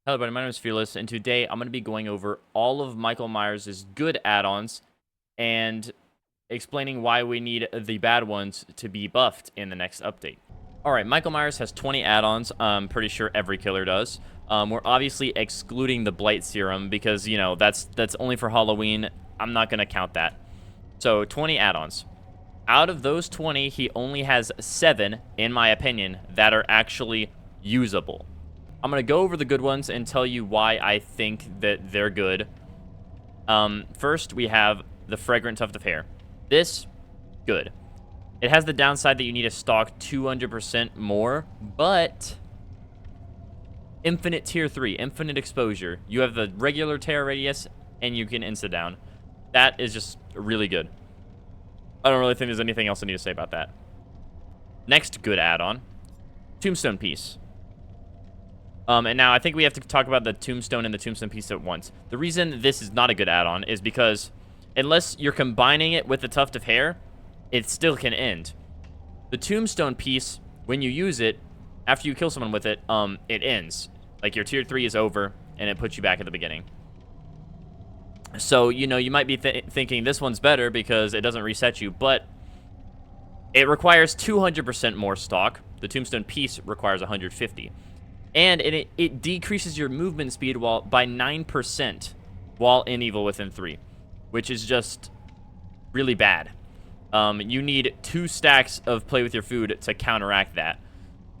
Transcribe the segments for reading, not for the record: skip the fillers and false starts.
Hello, everybody. My name is Fearless, and today I'm going to be going over all of Michael Myers' good add-ons and explaining why we need the bad ones to be buffed in the next update. Alright, Michael Myers has 20 add-ons. I'm pretty sure every killer does. We're obviously excluding the Blight Serum because, you know, that's only for Halloween. I'm not going to count that. So, 20 add-ons. Out of those 20, he only has 7, in my opinion, that are actually usable. I'm going to go over the good ones and tell you why I think that they're good. First, we have the Fragrant Tuft of Hair. This, good. It has the downside that you need to stock 200% more, but infinite tier 3, infinite exposure. You have the regular tear radius, and you can insta-down. That is just really good. I don't really think there's anything else I need to say about that. Next good add-on, Tombstone Piece. And now I think we have to talk about the Tombstone and the Tombstone Piece at once. The reason this is not a good add-on is because unless you're combining it with the Tuft of Hair, it still can end. The Tombstone Piece, when you use it, after you kill someone with it, it ends. Like your tier 3 is over, and it puts you back at the beginning. So, you know, you might be thinking this one's better because it doesn't reset you, but it requires 200% more stock. The Tombstone Piece requires 150. And it decreases your movement speed by 9% while in Evil Within 3, which is just really bad. You need 2 stacks of Play With Your Food to counteract that.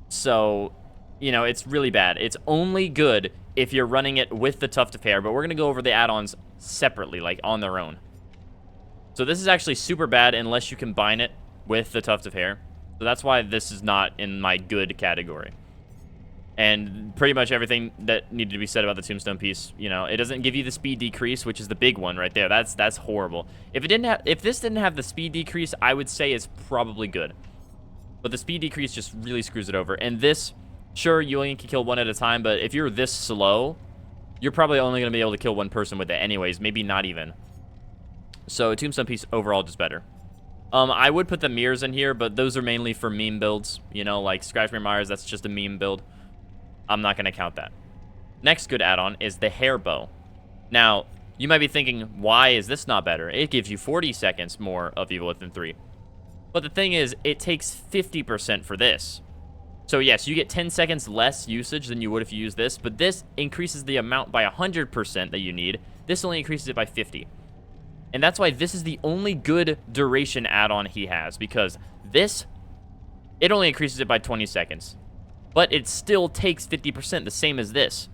So, you know, it's really bad. It's only good if you're running it with the Tuft of Hair, but we're going to go over the add-ons separately, like on their own. So this is actually super bad unless you combine it with the Tuft of Hair. So that's why this is not in my good category. And pretty much everything that needed to be said about the Tombstone Piece, you know, it doesn't give you the speed decrease, which is the big one right there. That's horrible. If this didn't have the speed decrease, I would say it's probably good. But the speed decrease just really screws it over. And this, sure, you only can kill one at a time, but if you're this slow, you're probably only going to be able to kill one person with it anyways, maybe not even. So Tombstone Piece overall just better. I would put the mirrors in here, but those are mainly for meme builds. You know, like Scratch Me Myers, that's just a meme build. I'm not going to count that. Next good add-on is the hair bow. Now, you might be thinking, why is this not better? It gives you 40 seconds more of Evil Within 3. But the thing is, it takes 50% for this. So yes, you get 10 seconds less usage than you would if you use this, but this increases the amount by 100% that you need. This only increases it by 50. And that's why this is the only good duration add-on he has, because this, it only increases it by 20 seconds. But it still takes 50%, the same as this.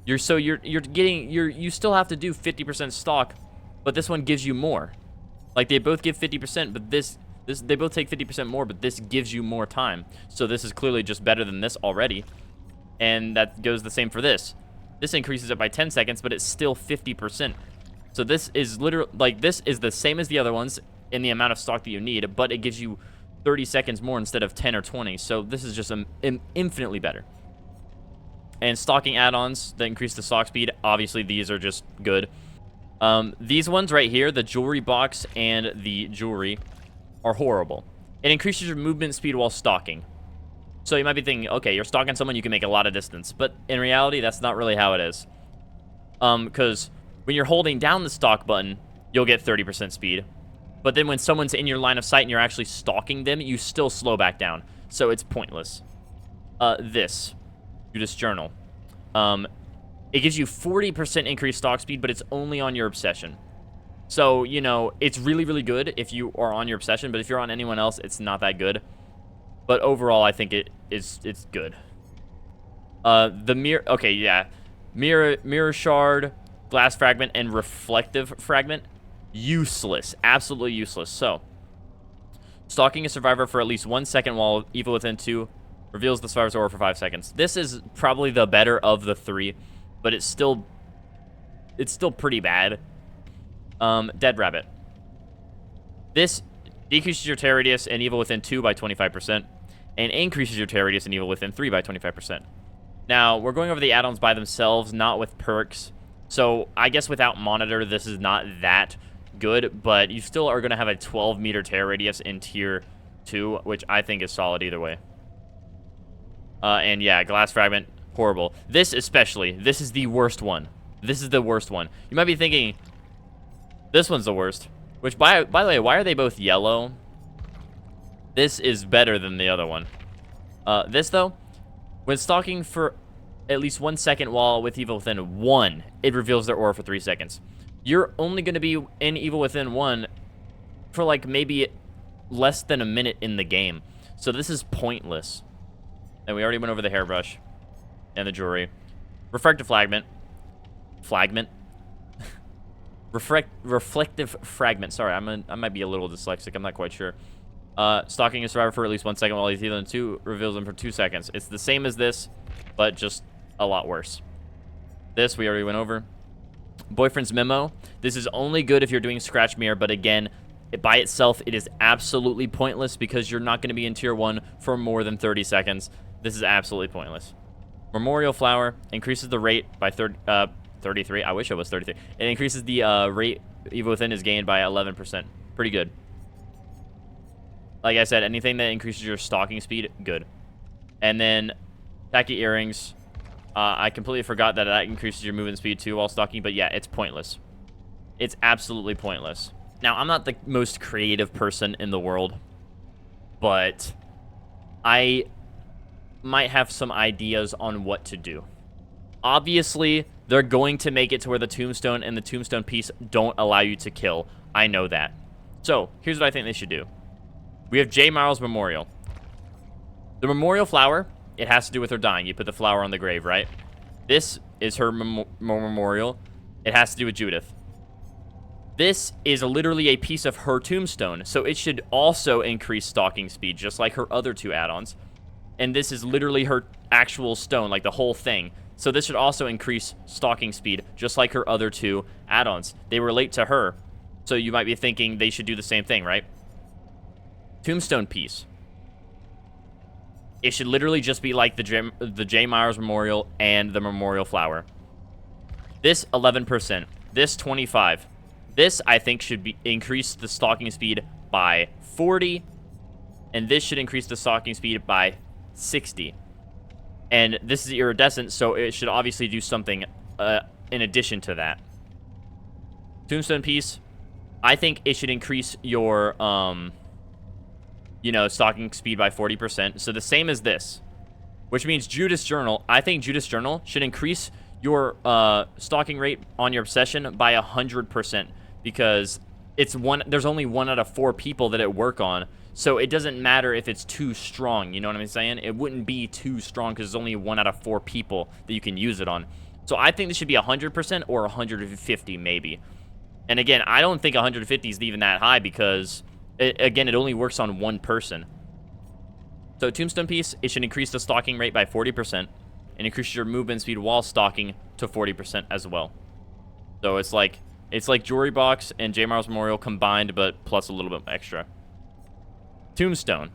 You still have to do 50% stock, but this one gives you more. Like they both give 50%, but they both take 50% more, but this gives you more time. So this is clearly just better than this already. And that goes the same for this. This increases it by 10 seconds, but it's still 50%. So this is literally, like, this is the same as the other ones in the amount of stock that you need, but it gives you 30 seconds more instead of 10 or 20. So this is just infinitely better. And stocking add-ons that increase the stock speed, obviously these are just good. These ones right here, the jewelry box and the jewelry, are horrible. It increases your movement speed while stalking. So you might be thinking, okay, you're stalking someone, you can make a lot of distance. But in reality, that's not really how it is. Because when you're holding down the stalk button, you'll get 30% speed. But then when someone's in your line of sight and you're actually stalking them, you still slow back down. So it's pointless. This. You just journal. It gives you 40% increased stalk speed, but it's only on your obsession. So, you know, it's really, really good if you are on your obsession, but if you're on anyone else, it's not that good. But overall, I think it's good. The mirror... Okay, yeah. Mirror shard, glass fragment, and reflective fragment. Useless. Absolutely useless. So, stalking a survivor for at least 1 second while Evil Within 2 reveals the survivor's aura for 5 seconds. This is probably the better of the 3, but it's still pretty bad. Dead Rabbit. This decreases your tear radius in Evil Within 2 by 25%, and increases your tear radius in Evil Within 3 by 25%. Now, we're going over the add-ons by themselves, not with perks. So, I guess without Monitor, this is not that good, but you still are going to have a 12-meter tear radius in Tier 2, which I think is solid either way. And yeah, Glass Fragment, horrible. This especially. This is the worst one. This is the worst one. You might be thinking, this one's the worst. Which, by the way, why are they both yellow? This is better than the other one. This, though, when stalking for at least 1 second while with Evil Within 1, it reveals their aura for 3 seconds. You're only going to be in Evil Within 1 for, like, maybe less than a minute in the game. So this is pointless. And we already went over the hairbrush and the jewelry. Refractive fragment. Reflective fragment. Sorry, I might be a little dyslexic. I'm not quite sure. Stalking a survivor for at least 1 second while he's healing 2 reveals them for 2 seconds. It's the same as this, but just a lot worse. This we already went over. Boyfriend's memo. This is only good if you're doing scratch mirror, but again, by itself, it is absolutely pointless because you're not going to be in tier 1 for more than 30 seconds. This is absolutely pointless. Memorial flower increases the rate by 33. I wish it was 33. It increases the rate Evil Within is gained by 11%. Pretty good. Like I said, anything that increases your stalking speed, good. And then tacky earrings. I completely forgot that that increases your movement speed too while stalking, but yeah, it's pointless. It's absolutely pointless. Now, I'm not the most creative person in the world, but I might have some ideas on what to do. Obviously, they're going to make it to where the tombstone and the tombstone piece don't allow you to kill. I know that. So, here's what I think they should do. We have J. Marl's memorial. The memorial flower, it has to do with her dying. You put the flower on the grave, right? This is her memorial. It has to do with Judith. This is literally a piece of her tombstone, so it should also increase stalking speed, just like her other 2 add-ons. And this is literally her actual stone, like the whole thing. So this should also increase stalking speed, just like her other 2 add-ons. They relate to her, so you might be thinking they should do the same thing, right? Tombstone piece. It should literally just be like the J. Myers Memorial and the Memorial Flower. This 11%. This 25%. This, I think, should be increase the stalking speed by 40. And this should increase the stalking speed by 60. And this is iridescent, so it should obviously do something in addition to that. Tombstone piece. I think it should increase your, stalking speed by 40%. So the same as this, which means Judas Journal. I think Judas Journal should increase your stalking rate on your obsession by 100%, because there's only 1 out of 4 people that it work on. So it doesn't matter if it's too strong, you know what I'm saying? It wouldn't be too strong because there's only 1 out of 4 people that you can use it on. So I think this should be 100% or 150 maybe. And again, I don't think 150 is even that high because, it only works on 1 person. So Tombstone piece, it should increase the stalking rate by 40% and increase your movement speed while stalking to 40% as well. So it's like Jewelry Box and J. Mars Memorial combined, but plus a little bit extra. Tombstone.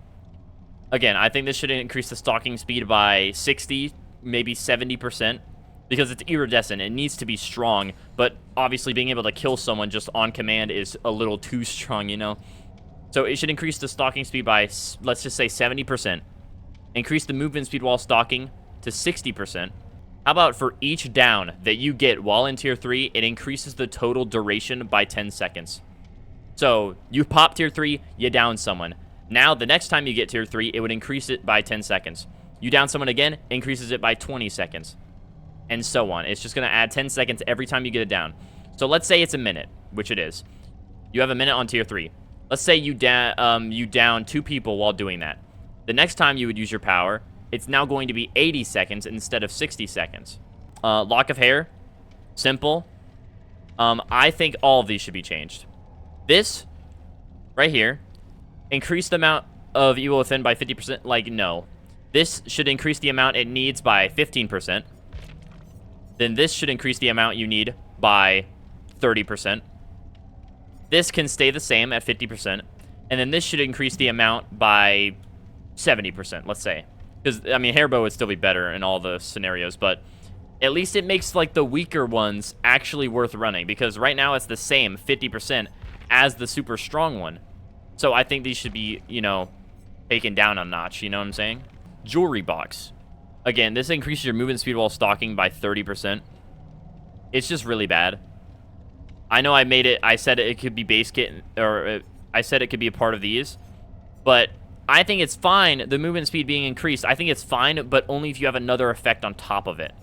Again, I think this should increase the stalking speed by 60, maybe 70%, because it's iridescent. It needs to be strong, but obviously being able to kill someone just on command is a little too strong, you know? So it should increase the stalking speed by, let's just say, 70%. Increase the movement speed while stalking to 60%. How about for each down that you get while in tier 3, it increases the total duration by 10 seconds. So you pop tier 3, you down someone. Now, the next time you get tier 3, it would increase it by 10 seconds. You down someone again, increases it by 20 seconds. And so on. It's just going to add 10 seconds every time you get it down. So let's say it's a minute, which it is. You have a minute on tier 3. Let's say you down 2 people while doing that. The next time you would use your power, it's now going to be 80 seconds instead of 60 seconds. Lock of hair. Simple. I think all of these should be changed. This, right here, increase the amount of Evil Within by 50%. Like, no. This should increase the amount it needs by 15%. Then this should increase the amount you need by 30%. This can stay the same at 50%. And then this should increase the amount by 70%, let's say. Because, I mean, Hairbow would still be better in all the scenarios, but at least it makes, like, the weaker ones actually worth running. Because right now it's the same 50% as the super strong one. So I think these should be, taken down a notch, you know what I'm saying? Jewelry Box. Again, this increases your movement speed while stalking by 30%. It's just really bad. I know I said it could be base kit, or I said it could be a part of these, but I think it's fine, the movement speed being increased. I think it's fine, but only if you have another effect on top of it.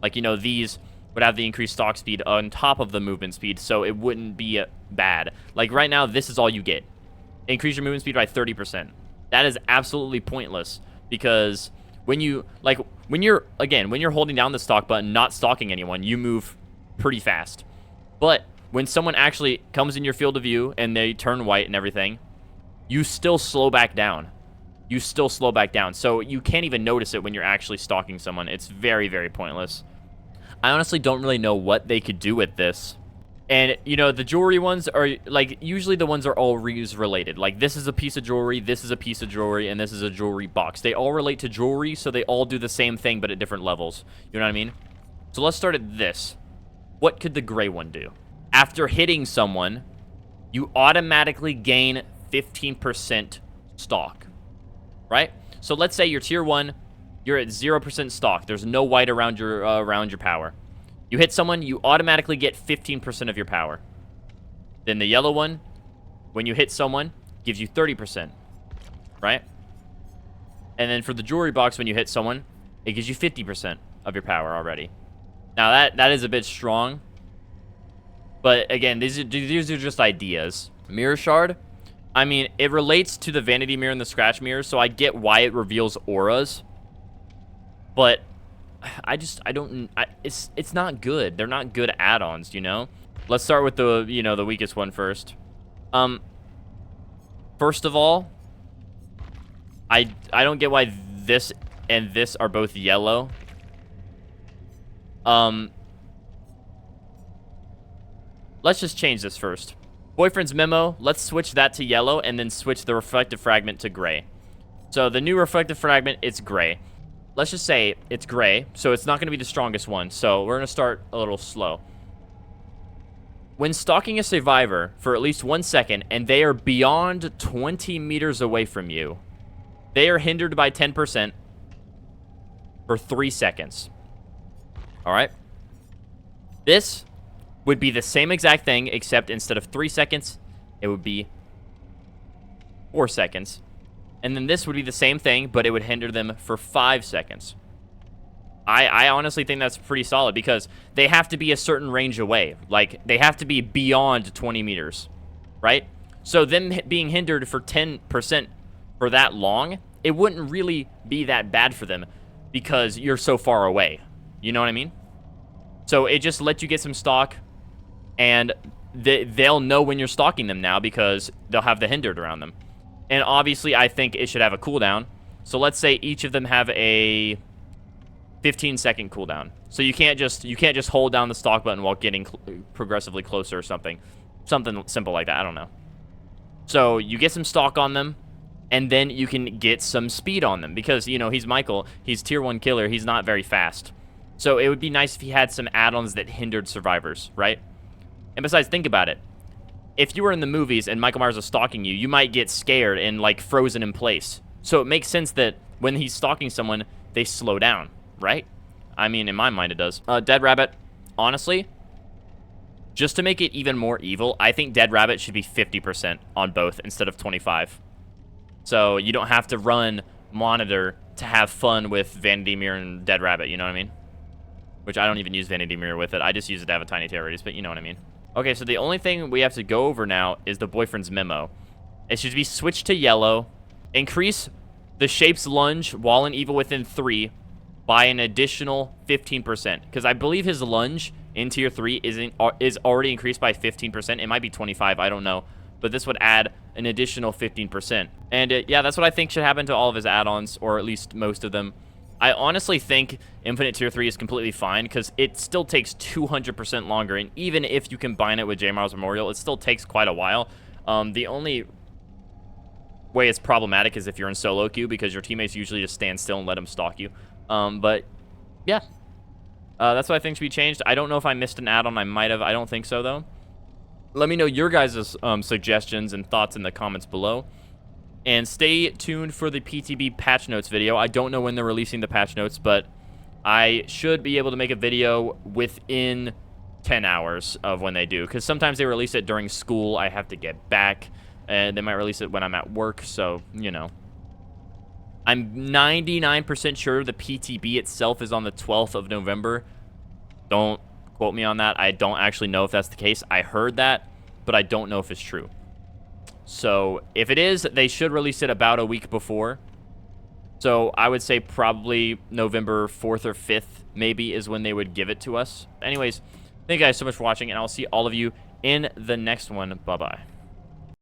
Like, you know, these would have the increased stalk speed on top of the movement speed, so it wouldn't be bad. Like, right now, this is all you get. Increase your movement speed by 30%. That is absolutely pointless, because when you're holding down the stalk button, not stalking anyone, you move pretty fast. But when someone actually comes in your field of view and they turn white and everything, you still slow back down. You still slow back down. So you can't even notice it when you're actually stalking someone. It's very, very pointless. I honestly don't really know what they could do with this. And, you know, the jewelry ones are, like, usually the ones are all reuse related. Like, this is a piece of jewelry, this is a piece of jewelry, and this is a jewelry box. They all relate to jewelry, so they all do the same thing, but at different levels. You know what I mean? So let's start at this. What could the gray one do? After hitting someone, you automatically gain 15% stalk, right? So let's say you're tier 1, you're at 0% stalk. There's no white around your power. You hit someone, you automatically get 15% of your power. Then the yellow one, when you hit someone, gives you 30%, right? And then for the jewelry box, when you hit someone, it gives you 50% of your power already. Now that is a bit strong, but again, these are just ideas. Mirror shard, I mean, it relates to the vanity mirror and the scratch mirror, so I get why it reveals auras, but it's not good. They're not good add-ons, you know? Let's start with the, you know, the weakest one first. First of all, I don't get why this and this are both yellow. Let's just change this first. Boyfriend's memo, let's switch that to yellow and then switch the reflective fragment to gray. So the new reflective fragment, it's gray. Let's just say it's gray, so it's not going to be the strongest one. So we're going to start a little slow. When stalking a survivor for at least 1 second and they are beyond 20 meters away from you, they are hindered by 10% for 3 seconds. All right? This would be the same exact thing, except instead of 3 seconds, it would be 4 seconds. And then this would be the same thing, but it would hinder them for 5 seconds. I honestly think that's pretty solid, because they have to be a certain range away. Like, they have to be beyond 20 meters, right? So them being hindered for 10% for that long, it wouldn't really be that bad for them, because you're so far away. You know what I mean? So it just lets you get some stalk, and they'll know when you're stalking them now, because they'll have the hindered around them. And obviously, I think it should have a cooldown. So let's say each of them have a 15-second cooldown. So you can't just hold down the stalk button while getting progressively closer or something. Something simple like that. I don't know. So you get some stalk on them, and then you can get some speed on them. Because, you know, he's Michael. He's tier 1 killer. He's not very fast. So it would be nice if he had some add-ons that hindered survivors, right? And besides, think about it. If you were in the movies and Michael Myers was stalking you, you might get scared and, like, frozen in place. So it makes sense that when he's stalking someone, they slow down, right? I mean, in my mind, it does. Dead Rabbit, honestly, just to make it even more evil, I think Dead Rabbit should be 50% on both instead of 25. So you don't have to run Monitor to have fun with Vanity Mirror and Dead Rabbit, you know what I mean? Which I don't even use Vanity Mirror with it. I just use it to have a tiny terrorist, but you know what I mean. Okay, so the only thing we have to go over now is the Boyfriend's memo. It should be switched to yellow. Increase the shape's lunge while in evil within 3 by an additional 15%. Because I believe his lunge in tier 3 is already increased by 15%. It might be 25, I don't know. But this would add an additional 15%. And yeah, that's what I think should happen to all of his add-ons, or at least most of them. I honestly think Infinite Tier 3 is completely fine, because it still takes 200% longer, and even if you combine it with J. Miles Memorial, it still takes quite a while. The only way it's problematic is if you're in solo queue, because your teammates usually just stand still and let them stalk you. But, yeah. That's what I think should be changed. I don't know if I missed an add-on. I might have. I don't think so, though. Let me know your guys' suggestions and thoughts in the comments below. And stay tuned for the PTB patch notes video. I don't know when they're releasing the patch notes, but I should be able to make a video within 10 hours of when they do, because sometimes they release it during school. I have to get back, and they might release it when I'm at work, so, you know. I'm 99% sure the PTB itself is on the 12th of November. Don't quote me on that. I don't actually know if that's the case. I heard that, but I don't know if it's true. So if it is, they should release it about a week before. So I would say probably November 4th or 5th maybe is when they would give it to us. Anyways, thank you guys so much for watching, and I'll see all of you in the next one. Bye-bye.